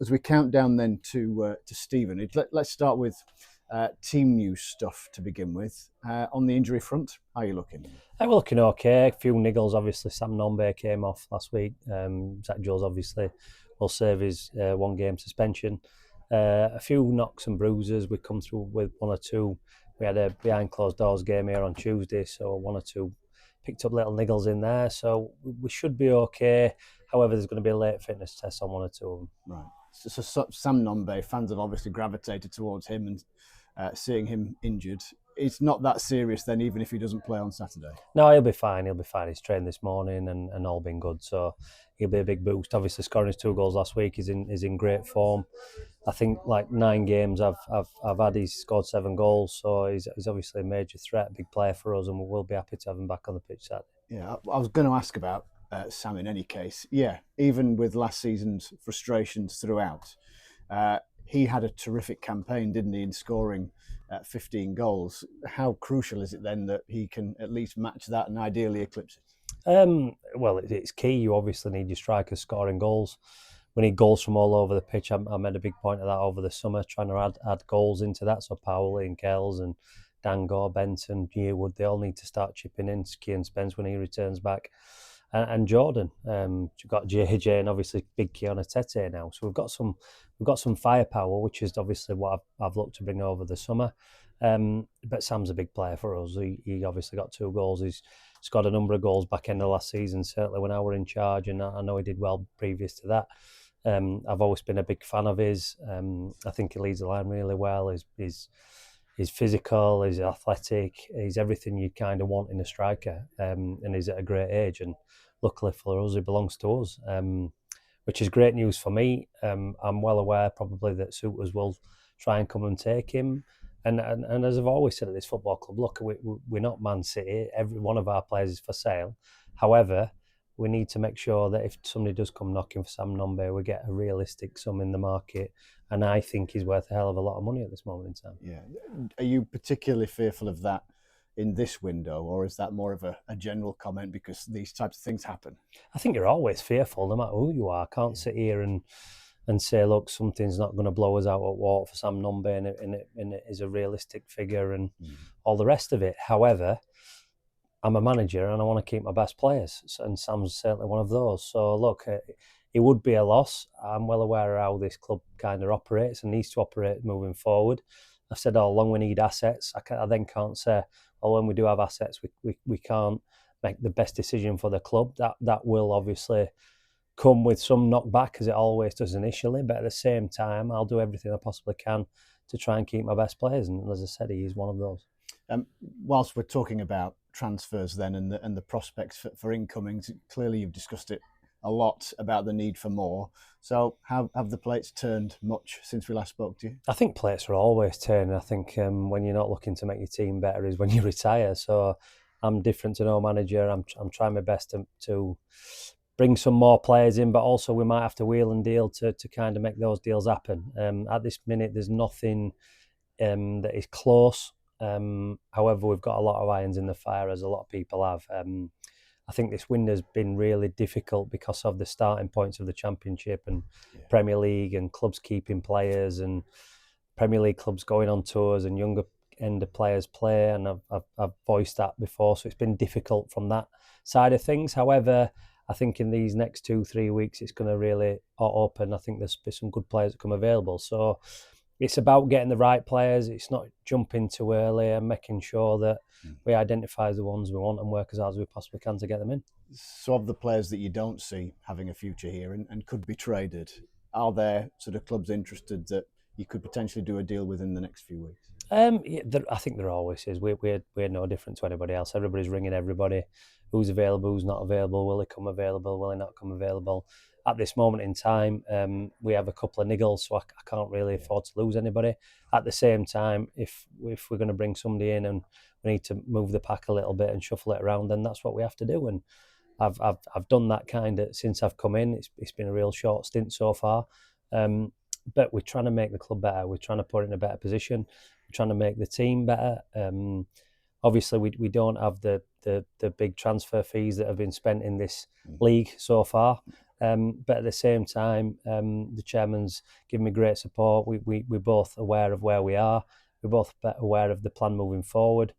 as we count down then to Stevenage, let's start with team news stuff to begin with. On the injury front, how are you looking? We're looking okay. A few niggles, obviously. Sam Nombe came off last week. Zach Jules obviously will serve his 1 game suspension. A few knocks and bruises. We come through with 1 or 2. We had a behind closed doors game here on Tuesday, so 1 or 2 picked up little niggles in there. So we should be okay. However, there's going to be a late fitness test on 1 or 2 of them. Right. So Sam Nombe, fans have obviously gravitated towards him, and seeing him injured, it's not that serious then, even if he doesn't play on Saturday. No, he'll be fine. He'll be fine. He's trained this morning and all been good. So he'll be a big boost. Obviously, scoring his 2 goals last week is in great form. I think like 9 games I've had, he's scored 7 goals. So he's obviously a major threat, big player for us, and we'll be happy to have him back on the pitch Saturday. Yeah, I was going to ask about Sam in any case. Yeah, even with last season's frustrations throughout, he had a terrific campaign, didn't he, in scoring 15 goals. How crucial is it then that he can at least match that and ideally eclipse it? Well, it's key. You obviously need your strikers scoring goals. We need goals from all over the pitch. I made a big point of that over the summer, trying to add goals into that. So Powell and Kells and Dangor, Benton, Yearwood, they all need to start chipping in. Kean Spence when he returns back. And Jordan, you've got JJ and obviously big Keona Tete now. So we've got some firepower, which is obviously what I've looked to bring over the summer. But Sam's a big player for us. He obviously got 2 goals. He's scored a number of goals back end of last season, certainly when I were in charge, and I know he did well previous to that. I've always been a big fan of his. I think he leads the line really well. He's physical, he's athletic, he's everything you kind of want in a striker, and he's at a great age. And luckily for us, he belongs to us, which is great news for me. I'm well aware probably that suitors will try and come and take him. And as I've always said at this football club, look, we're not Man City. Every one of our players is for sale. However, we need to make sure that if somebody does come knocking for Sam Nombe, we get a realistic sum in the market. And I think he's worth a hell of a lot of money at this moment in time. Yeah. Are you particularly fearful of that in this window, or is that more of a general comment because these types of things happen? I think you're always fearful, no matter who you are. I can't sit here and say, look, something's not going to blow us out at water for Sam Nombe and it is a realistic figure and all the rest of it. However, I'm a manager and I want to keep my best players, and Sam's certainly one of those. So look, it would be a loss. I'm well aware of how this club kind of operates and needs to operate moving forward. I've said all along we need assets. I then can't say, well, when we do have assets, we can't make the best decision for the club. That will obviously come with some knockback, as it always does initially. But at the same time, I'll do everything I possibly can to try and keep my best players. And as I said, he is one of those. Whilst we're talking about transfers then and the prospects for incomings, clearly you've discussed it a lot about the need for more. So have the plates turned much since we last spoke to you? I think plates are always turning. I think when you're not looking to make your team better is when you retire. So I'm different to no manager. I'm trying my best to bring some more players in, but also we might have to wheel and deal to kind of make those deals happen. At this minute, there's nothing that is close. However, we've got a lot of irons in the fire, as a lot of people have. I think this window's been really difficult because of the starting points of the Championship and Premier League and clubs keeping players and Premier League clubs going on tours and younger end of players play, and I've voiced that before, so it's been difficult from that side of things. However, I think in these next 2-3 weeks it's going to really open. I think there's some good players that come available, so it's about getting the right players. It's not jumping too early and making sure that we identify the ones we want and work as hard as we possibly can to get them in. So of the players that you don't see having a future here and could be traded, are there sort of clubs interested that you could potentially do a deal with in the next few weeks? I think there always is. We're no different to anybody else. Everybody's ringing everybody. Who's available, who's not available, will he come available, will he not come available? At this moment in time, we have a couple of niggles, so I can't really afford to lose anybody. At the same time, if we're going to bring somebody in and we need to move the pack a little bit and shuffle it around, then that's what we have to do. And I've done that kind of since I've come in. It's been a real short stint so far, but we're trying to make the club better. We're trying to put it in a better position. We're trying to make the team better. Obviously, we don't have the big transfer fees that have been spent in this league so far. But at the same time, the chairman's given me great support. We're both aware of where we are. We're both aware of the plan moving forward.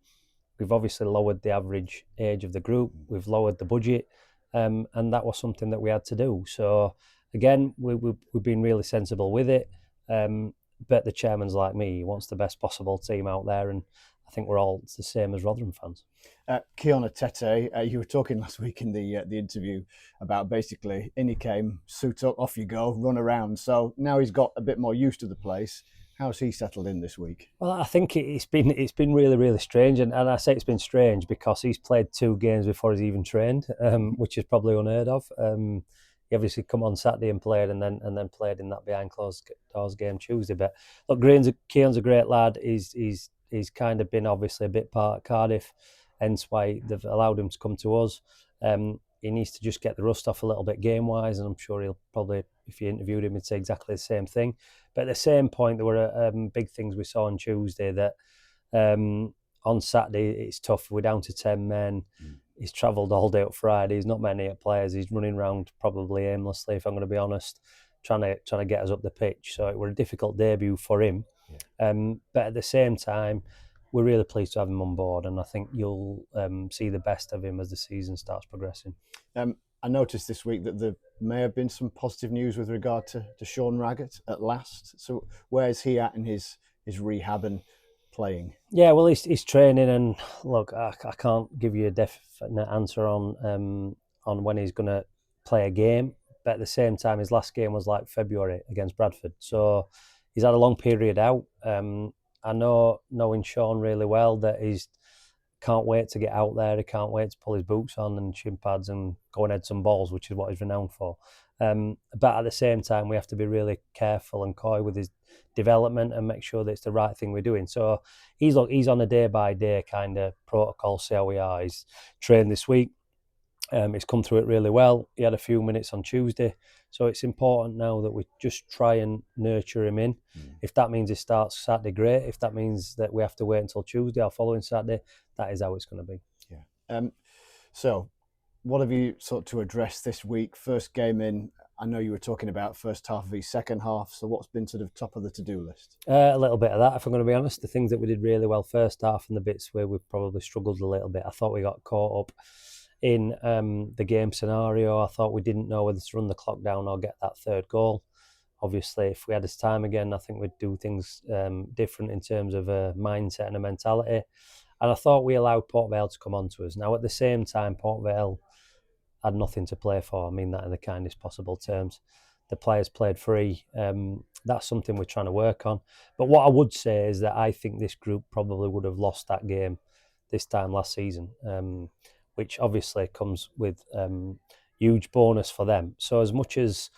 We've obviously lowered the average age of the group. We've lowered the budget, and that was something that we had to do. So again, we've been really sensible with it. But the chairman's like me; he wants the best possible team out there, and I think we're all the same as Rotherham fans. Kiona Tete, you were talking last week in the interview about basically in he came, suit up, off you go, run around. So now he's got a bit more used to the place. How's he settled in this week? Well, I think it's been really, really strange, and I say it's been strange because he's played 2 games before he's even trained, which is probably unheard of. He obviously come on Saturday and played, and then played in that behind closed doors game Tuesday. But look, Keown's a great lad. He's kind of been obviously a bit part of Cardiff, hence why they've allowed him to come to us. He needs to just get the rust off a little bit game-wise, and I'm sure he'll probably, if you interviewed him, he'd say exactly the same thing. But at the same point, there were big things we saw on Tuesday that on Saturday it's tough. We're down to 10 men. He's travelled all day up Friday. He's not many players. He's running around probably aimlessly, if I'm going to be honest, trying to get us up the pitch. So it was a difficult debut for him. Yeah. But at the same time, we're really pleased to have him on board, and I think you'll see the best of him as the season starts progressing. I noticed this week that there may have been some positive news with regard to Sean Raggett at last. So where's he at in his rehab and playing? Yeah, well, he's training, and look, I can't give you a definite answer on when he's going to play a game. But at the same time, his last game was like February against Bradford, so he's had a long period out. I know, knowing Sean really well, that he's can't wait to get out there. He can't wait to pull his boots on and shin pads and go and head some balls, which is what he's renowned for. But at the same time, we have to be really careful and coy with his development and make sure that it's the right thing we're doing. So he's on a day-by-day kind of protocol, see how we are. He's trained this week. He's come through it really well. He had a few minutes on Tuesday. So it's important now that we just try and nurture him in. If that means he starts Saturday, great. If that means that we have to wait until Tuesday or following Saturday, that is how it's going to be. Yeah. So what have you sought to address this week? First game in, I know you were talking about first half v second half. So what's been sort of top of the to-do list? A little bit of that, if I'm going to be honest. The things that we did really well first half and the bits where we probably struggled a little bit. I thought we got caught up in the game scenario. I thought we didn't know whether to run the clock down or get that third goal. Obviously, if we had this time again, I think we'd do things different in terms of a mindset and a mentality. And I thought we allowed Port Vale to come on to us. Now, at the same time, Port Vale had nothing to play for. I mean that in the kindest possible terms. The players played free. That's something we're trying to work on. But what I would say is that I think this group probably would have lost that game this time last season, which obviously comes with huge bonus for them. So as much as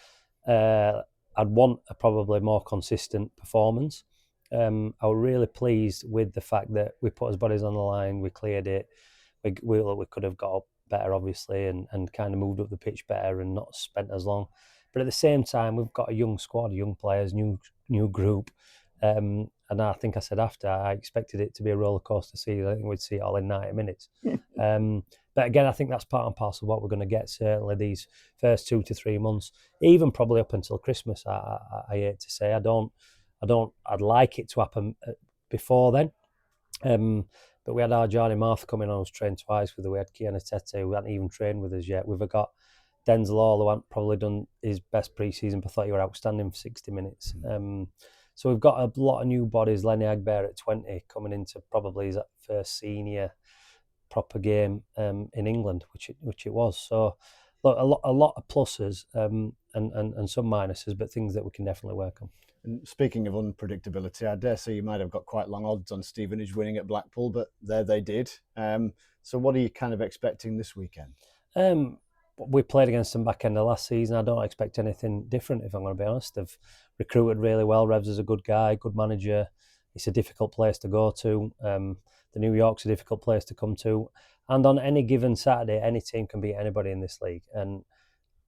I'd want a probably more consistent performance, I was really pleased with the fact that we put our bodies on the line, we cleared it, we could have got up better obviously and kind of moved up the pitch better and not spent as long. But at the same time, we've got a young squad, young players, new group. And I think I said after, I expected it to be a roller coaster season. I think we'd see it all in 90 minutes. But again, I think that's part and parcel of what we're going to get, certainly these first 2 to 3 months, even probably up until Christmas. I hate to say, I'd like it to happen before then. But we had our Johnny Martha coming on, who's trained twice with us. We had Kiona Tete, who hadn't even trained with us yet. We've got Denzel Hall, who hadn't probably done his best pre-season, but thought he were outstanding for 60 minutes. So we've got a lot of new bodies. Lenny Agbear at 20 coming into probably his first senior proper game in England, which it was. So look, a lot of pluses and some minuses, but things that we can definitely work on. And speaking of unpredictability, I dare say you might have got quite long odds on Stevenage winning at Blackpool, but there they did. So what are you kind of expecting this weekend? We played against them back end of last season. I don't expect anything different, if I'm going to be honest. They've recruited really well. Revs is a good guy, good manager. It's a difficult place to go to. The New York's a difficult place to come to. And on any given Saturday, any team can beat anybody in this league. And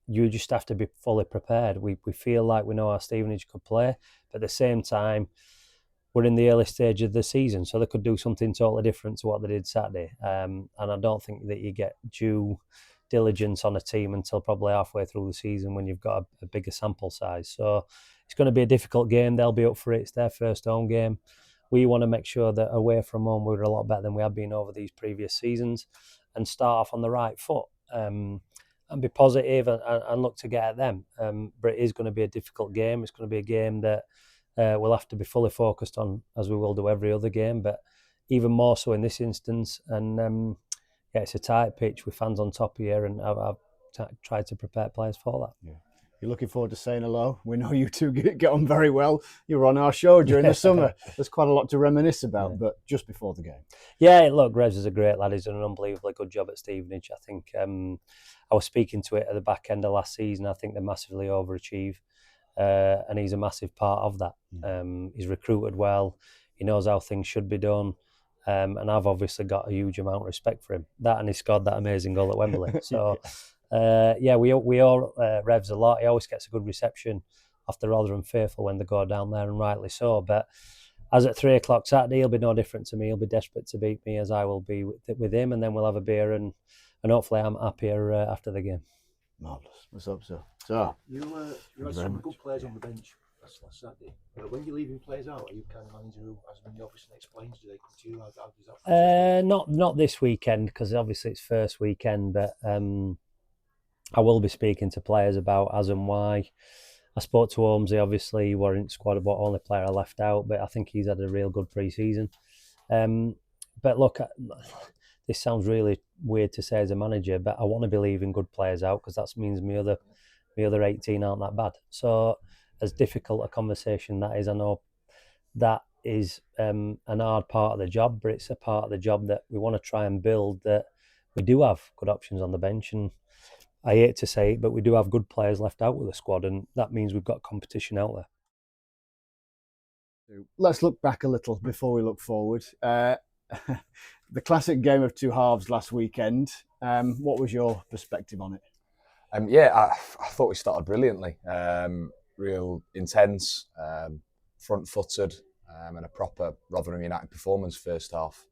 you just have to be fully prepared. We feel like we know how Stevenage could play, but at the same time, we're in the early stage of the season, so they could do something totally different to what they did Saturday. And I don't think that you get due diligence on a team until probably halfway through the season when you've got a bigger sample size. So it's going to be a difficult game. They'll be up for it. It's their first home game. We want to make sure that away from home we're a lot better than we have been over these previous seasons and start off on the right foot and be positive and look to get at them. But it is going to be a difficult game. It's going to be a game that we'll have to be fully focused on, as we will do every other game, but even more so in this instance. And yeah, it's a tight pitch with fans on top here, and I've tried to prepare players for that. Yeah. You're looking forward to saying hello. We know you two get on very well. You were on our show during the summer. There's quite a lot to reminisce about, but just before the game. Yeah, look, Revs is a great lad. He's done an unbelievably good job at Stevenage. I think I was speaking to it at the back end of last season. I think they massively overachieved, and he's a massive part of that. He's recruited well. He knows how things should be done. And I've obviously got a huge amount of respect for him. That, and he scored that amazing goal at Wembley. So, yeah, we all Revs a lot. He always gets a good reception after Rotherham faithful when they go down there, and rightly so. But as at 3 o'clock Saturday, he'll be no different to me. He'll be desperate to beat me, as I will be with him, and then we'll have a beer and hopefully I'm happier after the game. Marvellous. Let's hope so. So you had some good players on the bench last Saturday. When you're leaving players out, are you kind of manager who, as Minnie obviously explains, do they come to you? How does that process? Not this weekend, because obviously it's first weekend, but I will be speaking to players about as and why. I spoke to Holmesy, obviously he weren't squad, but only player I left out, but I think he's had a real good pre-season. But look, this sounds really weird to say as a manager, but I want to be leaving good players out, because that means my other 18 aren't that bad. So as difficult a conversation that is, I know that is an hard part of the job, but it's a part of the job that we want to try and build, that we do have good options on the bench. And I hate to say it, but we do have good players left out with the squad, and that means we've got competition out there. Let's look back a little before we look forward. The classic game of two halves last weekend. What was your perspective on it? I thought we started brilliantly. Real intense, front-footed, and a proper Rotherham United performance first half.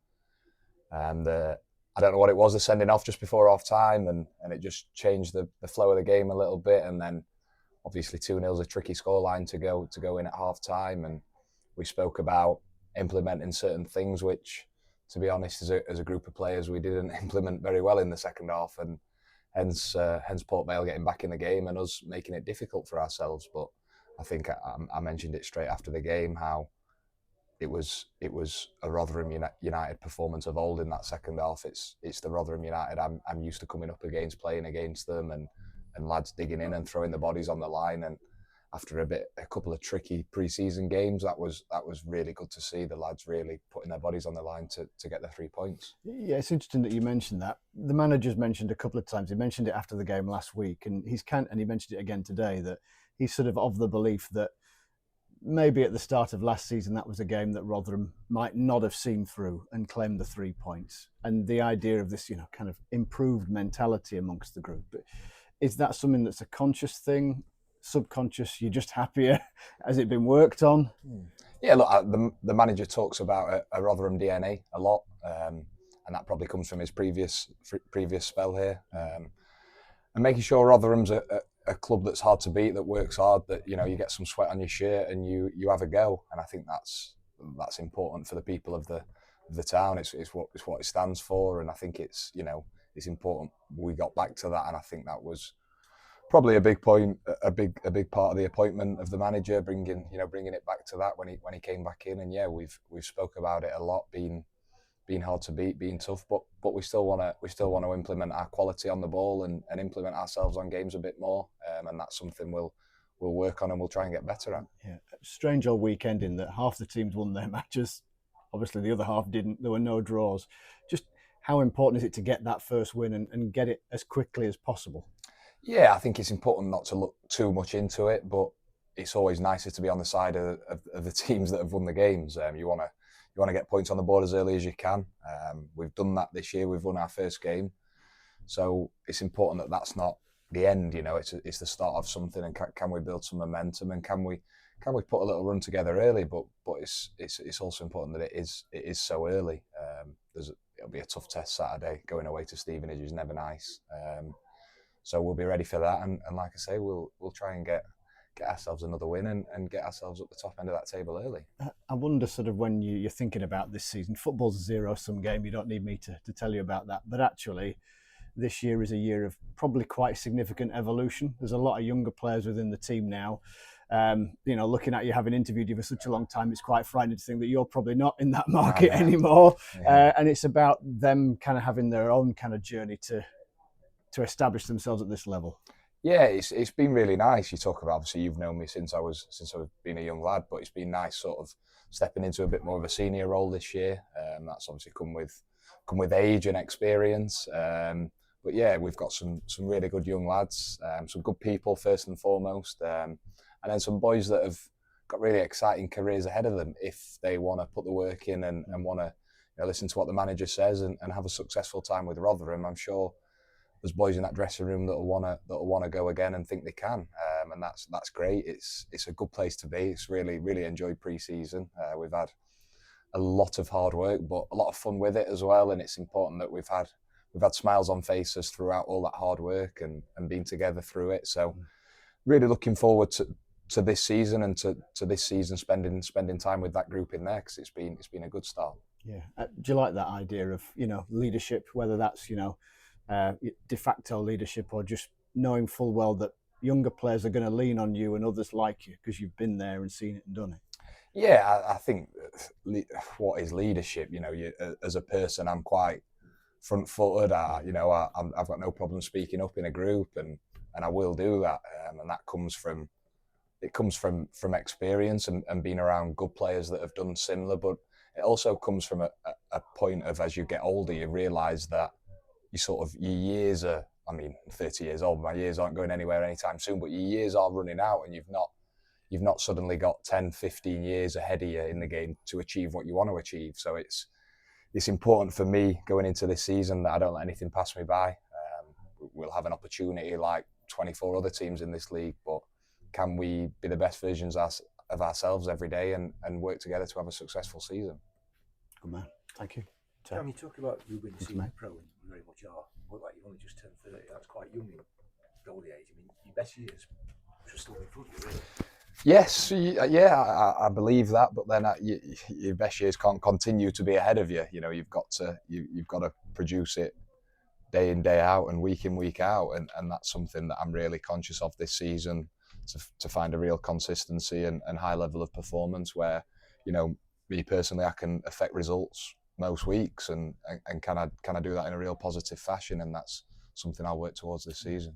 And I don't know what it was, the sending off just before half-time, and it just changed the flow of the game a little bit. And then obviously 2-0 is a tricky scoreline to go in at half-time. And we spoke about implementing certain things, which, to be honest, as a group of players, we didn't implement very well in the second half. And hence Port Vale getting back in the game and us making it difficult for ourselves. But I think I mentioned it straight after the game, how it was a Rotherham United performance of old in that second half. It's the Rotherham United I'm used to coming up against, playing against them, and lads digging in and throwing the bodies on the line. And after a couple of tricky pre-season games, that was really good to see the lads really putting their bodies on the line to get the 3 points. Yeah, it's interesting that you mentioned that. The manager's mentioned a couple of times. He mentioned it after the game last week, and he mentioned it again today, that he's sort of the belief that maybe at the start of last season that was a game that Rotherham might not have seen through and claimed the 3 points. And the idea of this, kind of improved mentality amongst the group. Is that something that's a conscious thing? Subconscious, you're just happier? Has it been worked on? Yeah, look, the manager talks about a Rotherham DNA a lot, and that probably comes from his previous spell here, and making sure Rotherham's a club that's hard to beat, that works hard, that you get some sweat on your shirt and you have a go. And I think that's important for the people of the town. It's what it stands for, and I think it's important we got back to that. And I think that was probably a big point, a big part of the appointment of the manager, bringing it back to that when he came back in. And yeah, we've spoke about it a lot, being hard to beat, being tough, but we still want to implement our quality on the ball and implement ourselves on games a bit more, and that's something we'll work on and we'll try and get better at. Yeah, strange old weekend in that half the teams won their matches. Obviously, the other half didn't. There were no draws. Just how important is it to get that first win and get it as quickly as possible? Yeah, I think it's important not to look too much into it, but it's always nicer to be on the side of the teams that have won the games. You want to get points on the board as early as you can. We've done that this year. We've won our first game, so it's important that that's not the end. It's the start of something. And can we build some momentum, and can we put a little run together early? But it's also important that it is so early. It'll be a tough test Saturday. Going away to Stevenage is never nice. So we'll be ready for that, and like I say, we'll try and get ourselves another win and get ourselves up the top end of that table early. I wonder sort of when you're thinking about this season, football's a zero-sum game, you don't need me to tell you about that, but actually this year is a year of probably quite significant evolution. There's a lot of younger players within the team now. Looking at you, having interviewed you for such a long time, it's quite frightening to think that you're probably not in that market anymore. Yeah. And it's about them kind of having their own kind of journey to establish themselves at this level. Yeah, it's been really nice. You talk about, obviously you've known me since I've been a young lad, but it's been nice sort of stepping into a bit more of a senior role this year. That's obviously come with age and experience. But yeah, we've got some really good young lads, some good people first and foremost, and then some boys that have got really exciting careers ahead of them if they want to put the work in and want to listen to what the manager says and have a successful time with Rotherham. I'm sure there's boys in that dressing room that'll want to go again and think they can, and that's great. It's a good place to be. It's really enjoyed pre-season. We've had a lot of hard work, but a lot of fun with it as well. And it's important that we've had smiles on faces throughout all that hard work and been together through it. So really looking forward to this season and to this season spending time with that group in there, because it's been a good start. Yeah. Do you like that idea of leadership, whether that's de facto leadership or just knowing full well that younger players are going to lean on you and others like you because you've been there and seen it and done it? Yeah, I think what is leadership? As a person, I'm quite front-footed. I've got no problem speaking up in a group, and I will do that. And that comes from experience and being around good players that have done similar. But it also comes from a point of, as you get older, you realise that your years are, 30 years old, my years aren't going anywhere anytime soon, but your years are running out, and you've not suddenly got 10, 15 years ahead of you in the game to achieve what you want to achieve. So it's important for me going into this season that I don't let anything pass me by. We'll have an opportunity like 24 other teams in this league, but can we be the best versions of ourselves every day and work together to have a successful season? Good man. Thank you. Cam, you talk about you being senior pro, and you very much are. Look like you've only just turned 30. That's quite young in goalie age. Your best years are still in front of you, really. Yes, I believe that. But then your best years can't continue to be ahead of you. You've got to produce it day in, day out, and week in, week out, and that's something that I'm really conscious of this season, to find a real consistency and high level of performance where, me personally, I can affect results most weeks and can I do that in a real positive fashion, and that's something I'll work towards this season.